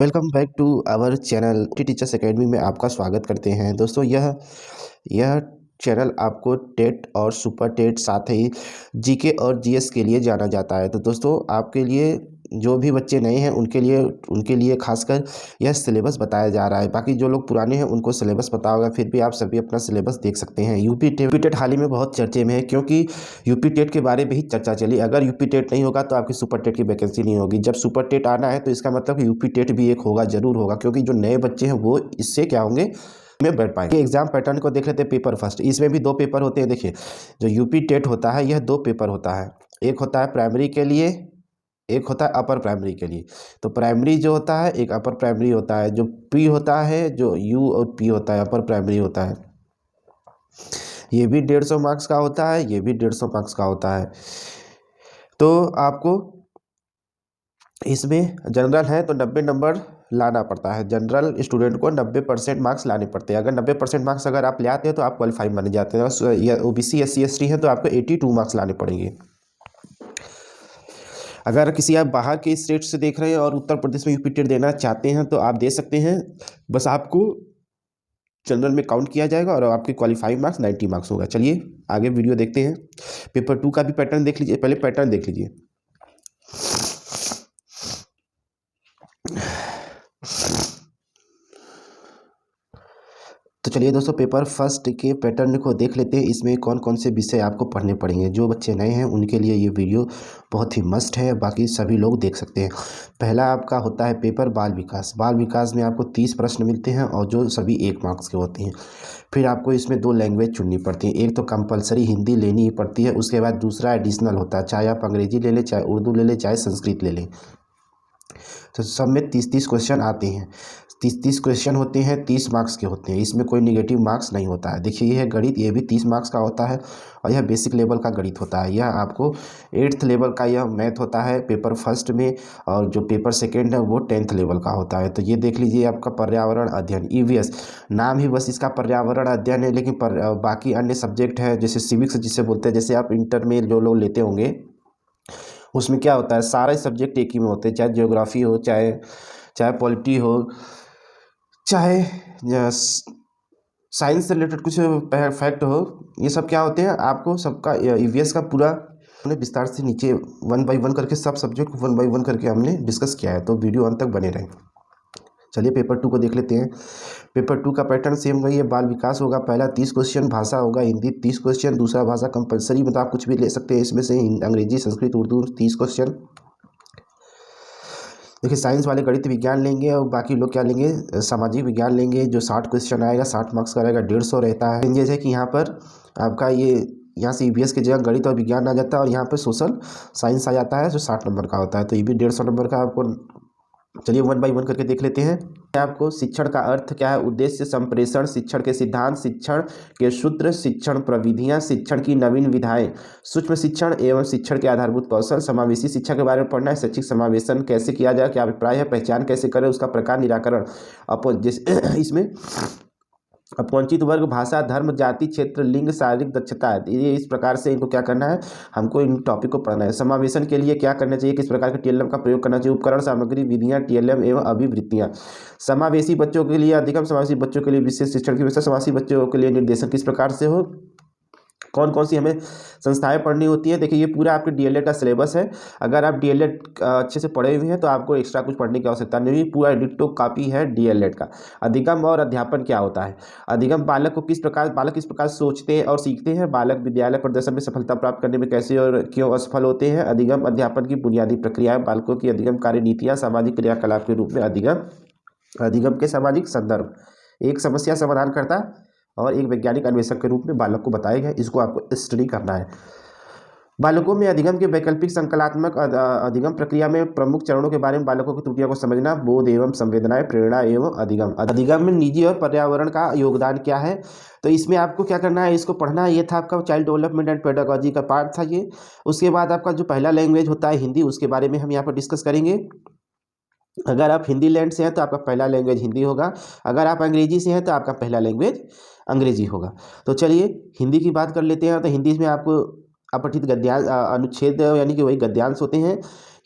Welcome back to our channel teachers academy में आपका स्वागत करते हैं। दोस्तों यह चैनल आपको टेट और सुपर टेट साथ ही जीके और जीएस के लिए जाना जाता है। तो दोस्तों आपके लिए जो भी बच्चे नए हैं उनके लिए खासकर यह सिलेबस बताया जा रहा है। बाकी जो लोग पुराने हैं उनको सिलेबस पता होगा, फिर भी आप सभी अपना सिलेबस देख सकते हैं। यूपी टेट हाल ही में बहुत चर्चे में है, क्योंकि यूपी टेट के बारे में ही चर्चा चली। अगर यूपी टेट नहीं होगा तो आपकी सुपर टेट की वैकेंसी नहीं होगी। जब सुपर टेट आना है तो इसका मतलब यूपी टेट भी एक होगा, जरूर होगा, क्योंकि जो नए बच्चे हैं वो इससे क्या होंगे में बैठ पाएंगे। एग्जाम पैटर्न को देख लेते हैं। पेपर फर्स्ट, इसमें भी दो पेपर होते हैं। देखिए, जो यूपी टेट होता है यह दो पेपर होता है। एक होता है प्राइमरी के लिए, एक होता है अपर प्राइमरी के लिए। तो प्राइमरी जो होता है एक अपर प्राइमरी होता है, जो पी होता है, जो यू और पी होता है अपर प्राइमरी होता है। ये भी 150 मार्क्स का होता है, ये भी 150 मार्क्स का होता है। तो आपको इसमें जनरल है तो 90 नंबर लाना पड़ता है। जनरल स्टूडेंट को 90% मार्क्स लाने पड़ते हैं। अगर 90% मार्क्स अगर आप ले आते हैं तो आप क्वालिफाई माने जाते हैं। या ओबीसी SC ST है तो आपको 82 मार्क्स लाने पड़ेंगे। अगर किसी आप बाहर के स्टेट से देख रहे हैं और उत्तर प्रदेश में यूपी टेट देना चाहते हैं तो आप दे सकते हैं। बस आपको जनरल में काउंट किया जाएगा और आपके क्वालिफाइंग मार्क्स 90 मार्क्स होगा। चलिए आगे वीडियो देखते हैं। पेपर 2 का भी पैटर्न देख लीजिए। पहले पैटर्न देख लीजिए। तो चलिए दोस्तों, पेपर फर्स्ट के पैटर्न को देख लेते हैं। इसमें कौन कौन से विषय आपको पढ़ने पड़ेंगे। जो बच्चे नए हैं उनके लिए ये वीडियो बहुत ही मस्ट है, बाकी सभी लोग देख सकते हैं। पहला आपका होता है पेपर बाल विकास। बाल विकास में आपको 30 प्रश्न मिलते हैं और जो सभी 1 मार्क्स के होते हैं। फिर आपको इसमें 2 लैंग्वेज चुननी पड़ती है। एक तो कंपलसरी हिंदी लेनी ही पड़ती है, उसके बाद दूसरा एडिशनल होता है। चाहे आप अंग्रेजी ले लें, चाहे उर्दू ले लें, चाहे संस्कृत ले लें। तो सब में 30-30 क्वेश्चन आते हैं। 30-30 क्वेश्चन होते हैं, 30 मार्क्स के होते हैं। इसमें कोई निगेटिव मार्क्स नहीं होता है। देखिए, यह है गणित, ये भी 30 मार्क्स का होता है और यह बेसिक लेवल का गणित होता है। यह आपको 8th लेवल का यह मैथ होता है पेपर फर्स्ट में, और जो पेपर सेकेंड है वो 10th लेवल का होता है। तो ये देख लीजिए आपका पर्यावरण अध्ययन EVS, नाम ही बस इसका पर्यावरण अध्ययन है, लेकिन बाकी अन्य सब्जेक्ट है जैसे सिविक्स जिसे बोलते हैं, जैसे आप इंटर में जो लोग लेते होंगे उसमें क्या होता है, सारे सब्जेक्ट एक ही में होते हैं। चाहे ज्योग्राफी हो, चाहे चाहे पॉलिटी हो, चाहे साइंस से रिलेटेड कुछ फैक्ट हो, ये सब क्या होते हैं आपको सबका EVS का पूरा हमने विस्तार से नीचे 1 by 1 करके सब सब्जेक्ट 1 by 1 करके हमने डिस्कस किया है। तो वीडियो अंत तक बने रहें। चलिए पेपर 2 को देख लेते हैं। पेपर 2 का पैटर्न सेम वही है। बाल विकास होगा, पहला 30 क्वेश्चन, भाषा होगा हिंदी 30 क्वेश्चन, दूसरा भाषा कंपलसरी, मतलब आप कुछ भी ले सकते हैं इसमें से, अंग्रेजी, संस्कृत, उर्दू 30 क्वेश्चन। देखिए, साइंस वाले गणित विज्ञान लेंगे और बाकी लोग क्या लेंगे, सामाजिक विज्ञान लेंगे। जो 60 क्वेश्चन आएगा, 60 मार्क्स का रहेगा, 150 रहता है। जैसे कि यहाँ पर आपका यहाँ से EVS की जगह गणित और विज्ञान आ जाता है और यहाँ पर सोशल साइंस आ जाता है जो 60 नंबर का होता है। तो ये भी 150 नंबर का आपको। चलिए 1 by 1 करके देख लेते हैं। आपको शिक्षण का अर्थ क्या है, उद्देश्य, संप्रेषण, शिक्षण के सिद्धांत, शिक्षण के सूत्र, शिक्षण प्रविधियां, शिक्षण की नवीन विधाएं, सूक्ष्म शिक्षण एवं शिक्षण के आधारभूत कौशल, समावेशी शिक्षा के बारे में पढ़ना है। शैक्षिक समावेशन कैसे किया जाए, क्या अभिप्राय है, पहचान कैसे करें, उसका प्रकार, निराकरण। इसमें अपवंचित वर्ग, भाषा, धर्म, जाति, क्षेत्र, लिंग, शारीरिक दक्षता है। ये इस प्रकार से इनको क्या करना है, हमको इन टॉपिक को पढ़ना है। समावेशन के लिए क्या करना चाहिए, किस प्रकार के TLM का प्रयोग करना चाहिए, उपकरण, सामग्री, विधियां, TLM एवं अभिवृत्तियां। समावेशी बच्चों के लिए अधिगम, समावेशी बच्चों के लिए विशेष शिक्षण की व्यवस्था, समावेशी बच्चों के लिए निर्देशन किस प्रकार से हो, कौन कौन सी हमें संस्थाएं पढ़नी होती हैं। देखिए, ये पूरा आपके DLED का सिलेबस है। अगर आप DLED अच्छे से पढ़े हुए हैं तो आपको एक्स्ट्रा कुछ पढ़ने की आवश्यकता नहीं। पूरा डिट्टो कॉपी है DLED का। अधिगम और अध्यापन क्या होता है। अधिगम बालक किस प्रकार सोचते हैं और सीखते हैं। बालक विद्यालय प्रदर्शन में सफलता प्राप्त करने में कैसे और क्यों असफल होते हैं। अधिगम अध्यापन की बुनियादी प्रक्रियाएं, बालकों की अधिगम कार्य नीतियाँ, सामाजिक क्रियाकलाप के रूप में अधिगम के सामाजिक संदर्भ, एक समस्या समाधान करता और एक वैज्ञानिक अन्वेषक के रूप में बालक को बताया गया। इसको आपको स्टडी करना है। बालकों में अधिगम के वैकल्पिक संकल्पात्मक अधिगम प्रक्रिया में प्रमुख चरणों के बारे में बालकों की त्रुटियों को समझना। बोध एवं संवेदनाएं, प्रेरणा एवं अधिगम में निजी और पर्यावरण का योगदान क्या है। तो इसमें आपको क्या करना है, इसको पढ़ना है। ये था आपका चाइल्ड डेवलपमेंट एंड पेडागोजी का पार्ट था ये। उसके बाद आपका जो पहला लैंग्वेज होता है हिंदी, उसके बारे में हम यहाँ पर डिस्कस करेंगे। अगर आप हिंदी लैंड से हैं तो आपका पहला लैंग्वेज हिंदी होगा। अगर आप अंग्रेजी से हैं तो आपका पहला लैंग्वेज अंग्रेजी होगा। तो चलिए हिंदी की बात कर लेते हैं। तो हिंदी में आपको अपठित गद्यांश, अनुच्छेद यानी कि वही गद्यांश होते हैं।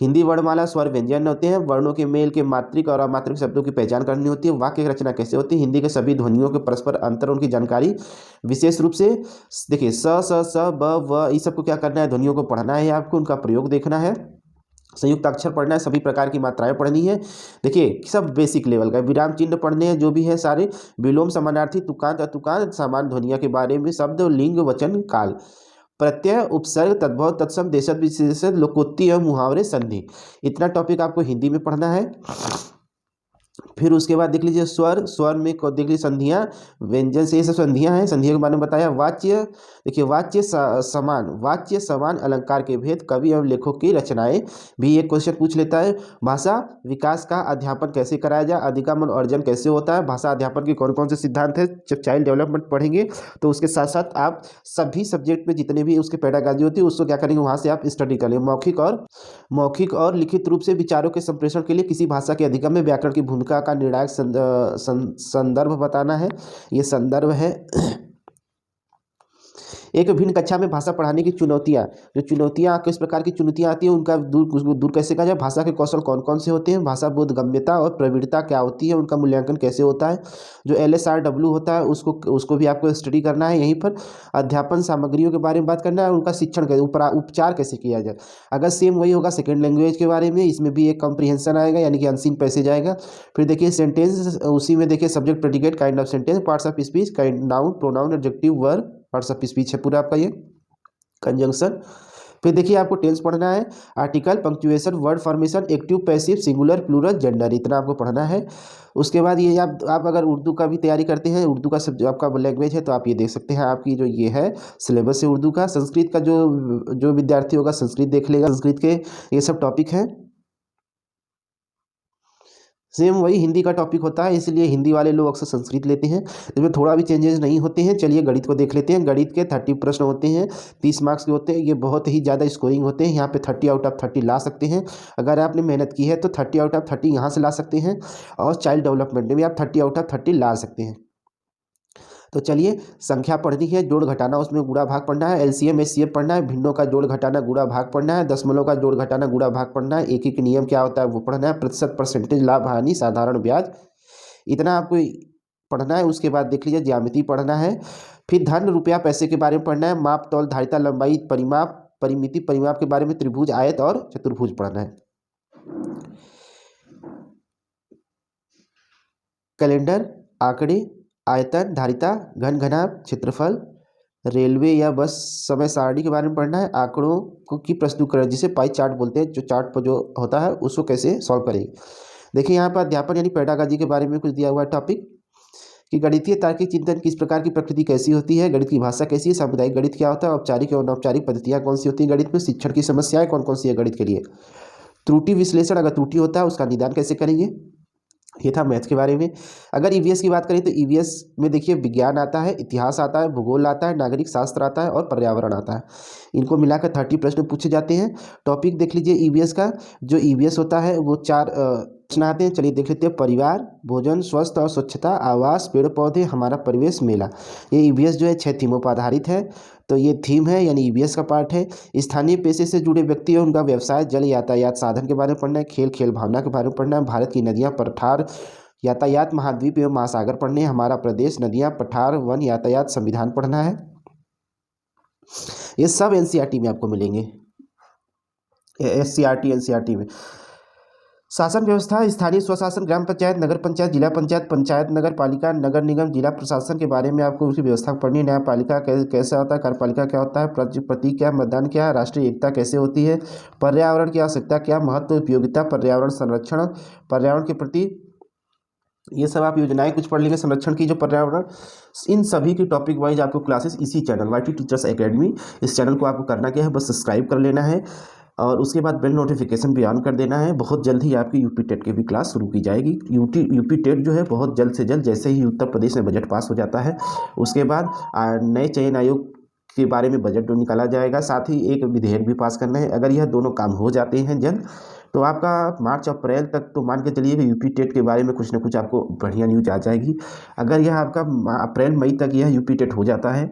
हिंदी वर्णमाला स्वर व्यंजन होते हैं। वर्णों के मेल के मात्रिक और अमात्रिक शब्दों की पहचान करनी होती है। वाक्य की रचना कैसे होती है? हिंदी के सभी ध्वनियों के परस्पर अंतर, उनकी जानकारी विशेष रूप से देखिए स ब व इस सबको क्या करना है? ध्वनियों को पढ़ना है आपको, उनका प्रयोग देखना है, संयुक्त अक्षर पढ़ना है, सभी प्रकार की मात्राएं पढ़नी है। देखिए सब बेसिक लेवल का विराम चिन्ह पढ़ने हैं, जो भी है सारे विलोम, समानार्थी, तुकांत, अतुकांत, सामान्य ध्वनिया के बारे में, शब्द, लिंग, वचन, काल, प्रत्यय, उपसर्ग, तद्भव, तत्सम, देशज विशेषण, लोकोक्ति एवं मुहावरे, संधि। इतना टॉपिक आपको हिंदी में पढ़ना है। फिर उसके बाद देख लीजिए स्वर, स्वर में देख लीजिए संधियाँ, व्यंजन से ये सब संधियाँ हैं, संधियों के बारे में बताया। वाच्य, देखिए वाच्य समान अलंकार के भेद, कवि एवं लेखकों की रचनाएं भी एक क्वेश्चन पूछ लेता है। भाषा विकास का अध्यापन कैसे कराया जाए, अधिगम और अर्जन कैसे होता है, भाषा अध्यापन के कौन कौन से सिद्धांत है। जब चाइल्ड डेवलपमेंट पढ़ेंगे तो उसके साथ साथ आप सभी सब्जेक्ट में जितने भी उसके पेडागॉजी होती है उसको क्या करेंगे, वहाँ से आप स्टडी कर लेंगे। मौखिक और लिखित रूप से विचारों के संप्रेषण के लिए किसी भाषा के अधिगम में व्याकरण की भूमिका का निर्णायक संदर्भ बताना है। ये संदर्भ है। एक भिन्न कक्षा में भाषा पढ़ाने की चुनौतियाँ, जो चुनौतियाँ किस प्रकार की चुनौतियाँ आती हैं, उनका दूर कैसे किया जाए। भाषा के कौशल कौन कौन से होते हैं, भाषा बोधगम्यता और प्रवीणता क्या होती है, उनका मूल्यांकन कैसे होता है। जो LSRW होता है उसको भी आपको स्टडी करना है। यहीं पर अध्यापन सामग्रियों के बारे में बात करना है, उनका शिक्षण कैसे, उपचार कैसे किया जाए। अगर सेम वही होगा सेकेंड लैंग्वेज के बारे में, इसमें भी एक कॉम्प्रिहेंशन आएगा, यानी कि अनसीन पैसेज आएगा। फिर देखिए सेंटेंस, उसी में देखिए subject, predicate, kind of sentence, parts of speech, kind, noun, pronoun, adjective, verb, parts of speech है पूरा आपका ये कंजंक्शन। फिर देखिए आपको टेंस पढ़ना है, article, punctuation, word formation, active, passive, singular, plural, gender, इतना आपको पढ़ना है। उसके बाद ये आप अगर उर्दू का भी तैयारी करते हैं, उर्दू का सब आपका लैंग्वेज है, तो आप ये देख सकते हैं आपकी जो ये है सिलेबस है उर्दू का। संस्कृत का जो विद्यार्थी होगा संस्कृत देख लेगा, संस्कृत के ये सब टॉपिक हैं। सेम वही हिंदी का टॉपिक होता है, इसलिए हिंदी वाले लोग अक्सर संस्कृत लेते हैं, इसमें थोड़ा भी चेंजेस नहीं होते हैं। चलिए गणित को देख लेते हैं। गणित के 30 प्रश्न होते हैं, 30 मार्क्स के होते हैं। ये बहुत ही ज़्यादा स्कोरिंग होते हैं, यहाँ पे 30 आउट ऑफ 30 ला सकते हैं। अगर आपने मेहनत की है तो 30 आउट ऑफ 30 यहाँ से ला सकते हैं, और चाइल्ड डेवलपमेंट में भी आप 30 आउट ऑफ 30 ला सकते हैं। तो चलिए संख्या पढ़नी है, जोड़ घटाना, उसमें गुणा भाग पढ़ना है, LCM HCF पढ़ना है, भिन्नों का जोड़ घटाना गुणा भाग पढ़ना है, दशमलव का जोड़ घटाना गुणा भाग पढ़ना है, एक नियम क्या होता है वो पढ़ना है, प्रतिशत, परसेंटेज, लाभ, हानि, साधारण ब्याज, इतना आपको पढ़ना है। उसके बाद देख लीजिए ज्यामिति पढ़ना है। फिर धन, रुपया, पैसे के बारे में पढ़ना है। माप, तौल, धारिता, लंबाई, परिमाप, परिमिति, परिमाप के बारे में, त्रिभुज, आयत और चतुर्भुज पढ़ना है। कैलेंडर, आंकड़े, आयतन, धारिता, घन, घनाभ, क्षेत्रफल, रेलवे या बस समय सारणी के बारे में पढ़ना है। आंकड़ों को की प्रस्तुतिकरण, जिसे पाई चार्ट बोलते हैं, जो चार्ट पर जो होता है उसको कैसे सॉल्व करेंगे। देखिए यहाँ पर अध्यापन यानी पेडागॉजी के बारे में कुछ दिया हुआ है टॉपिक, कि गणितीय तार्किक चिंतन किस प्रकार की प्रकृति कैसी होती है, गणित की भाषा कैसी है, सामुदायिक गणित क्या होता है, औपचारिक और अनौपचारिक पद्धतियाँ कौन सी होती हैं गणित में, शिक्षण की समस्याएं कौन कौन सी है गणित के लिए, त्रुटि विश्लेषण, अगर त्रुटि होता है उसका निदान कैसे करेंगे। ये था मैथ के बारे में। अगर EVS की बात करें तो EVS में देखिए विज्ञान आता है, इतिहास आता है, भूगोल आता है, नागरिक शास्त्र आता है और पर्यावरण आता है। इनको मिलाकर 30 प्रश्न पूछे जाते हैं। टॉपिक देख लीजिए EVS का, जो EVS होता है वो 4 प्रश्न आते हैं। चलिए देख लेते हैं। परिवार, भोजन, स्वस्थ और स्वच्छता, आवास, पेड़ पौधे, हमारा परिवेश, मेला। ये EVS जो है 6 थीमों पर आधारित है। तो ये थीम है यानी EVS का पार्ट है। स्थानीय पेशे से जुड़े व्यक्ति और उनका व्यवसाय, जल यातायात साधन के बारे में पढ़ना है, खेल खेल भावना के बारे में पढ़ना है, भारत की नदियाँ, पठार, यातायात, महाद्वीप एवं महासागर पढ़ने हैं, हमारा प्रदेश, नदियाँ, पठार, वन, यातायात, संविधान पढ़ना है। ये सब NCERT में आपको मिलेंगे, SCERT NCERT में। शासन व्यवस्था, स्थानीय स्वशासन, ग्राम पंचायत, नगर पंचायत, जिला पंचायत, पंचायत, नगर पालिका, नगर निगम, जिला प्रशासन के बारे में आपको उसकी व्यवस्था पढ़नी है। न्यायपालिका कैसा होता है, कार्यपालिका क्या होता है, प्रतीक क्या, मतदान क्या, राष्ट्रीय एकता कैसे होती है, पर्यावरण की आवश्यकता क्या, महत्व, उपयोगिता, पर्यावरण संरक्षण, पर्यावरण के प्रति ये सब आप योजनाएं कुछ पढ़ लेंगे, संरक्षण की जो पर्यावरण। इन सभी की टॉपिक वाइज आपको क्लासेस इसी चैनल YT टीचर्स एकेडमी, इस चैनल को आपको करना क्या है, बस सब्सक्राइब कर लेना है और उसके बाद बेल नोटिफिकेशन भी ऑन कर देना है। बहुत जल्द ही आपकी UP टेट की भी क्लास शुरू की जाएगी। UP टेट जो है बहुत जल्द से जल्द, जैसे ही उत्तर प्रदेश में बजट पास हो जाता है उसके बाद नए चयन आयोग के बारे में बजट निकाला जाएगा, साथ ही एक विधेयक भी पास करना है। अगर यह दोनों काम हो जाते हैं जल्द तो आपका मार्च अप्रैल तक तो मान के चलिए कि UP टेट के बारे में कुछ ना कुछ आपको बढ़िया न्यूज आ जाएगी। अगर यह आपका अप्रैल मई तक यह UP टेट हो जाता है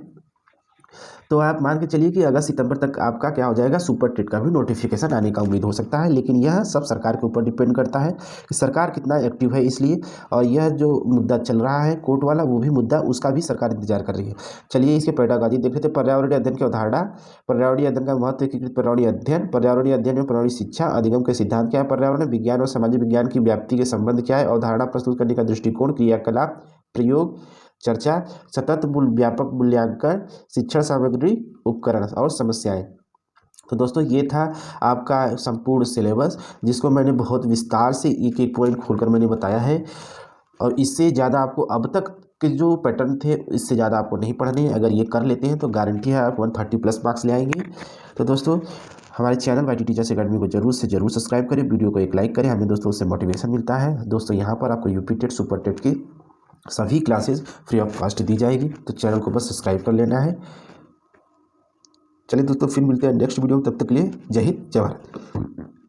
तो आप मान के चलिए कि अगस्त सितंबर तक आपका क्या हो जाएगा, सुपर टेट का भी नोटिफिकेशन आने का उम्मीद हो सकता है। लेकिन यह सब सरकार के ऊपर डिपेंड करता है कि सरकार कितना एक्टिव है इसलिए। और यह जो मुद्दा चल रहा है कोर्ट वाला, वो भी मुद्दा उसका भी सरकार इंतजार कर रही है। चलिए इसके पेडागॉजी देख लेते हैं। पर्यावरणीय अध्ययन की अवधारणा, पर्यावरणीय अध्ययन का महत्व, एकीकृत पर्यावरणीय अध्ययन, पर्यावरणीय अध्ययन में पर्यावरणीय शिक्षा, अधिगम के सिद्धांत क्या है, पर्यावरण विज्ञान और सामाजिक विज्ञान की व्याप्ति के संबंध क्या है, अवधारणा प्रस्तुत करने का दृष्टिकोण, क्रियाकलाप, प्रयोग, चर्चा, सतत व्यापक मूल्यांकन, शिक्षण सामग्री, उपकरण और समस्याएं। तो दोस्तों ये था आपका संपूर्ण सिलेबस, जिसको मैंने बहुत विस्तार से एक एक पॉइंट खोलकर मैंने बताया है। और इससे ज़्यादा आपको अब तक के जो पैटर्न थे इससे ज़्यादा आपको नहीं पढ़ने हैं। अगर ये कर लेते हैं तो गारंटी है आप 130+ मार्क्स ले आएंगे। तो दोस्तों हमारे चैनल YT टीचर्स अकेडमी को जरूर से जरूर सब्सक्राइब करें, वीडियो को एक लाइक करें, हमें दोस्तों उससे मोटिवेशन मिलता है। दोस्तों यहाँ पर आपको यूपी टेट, सुपर टेट की सभी क्लासेस फ्री ऑफ कॉस्ट दी जाएगी, तो चैनल को बस सब्सक्राइब कर लेना है। चलिए दोस्तों फिर मिलते हैं नेक्स्ट वीडियो में, तब तक के लिए जय हिंद जय भारत।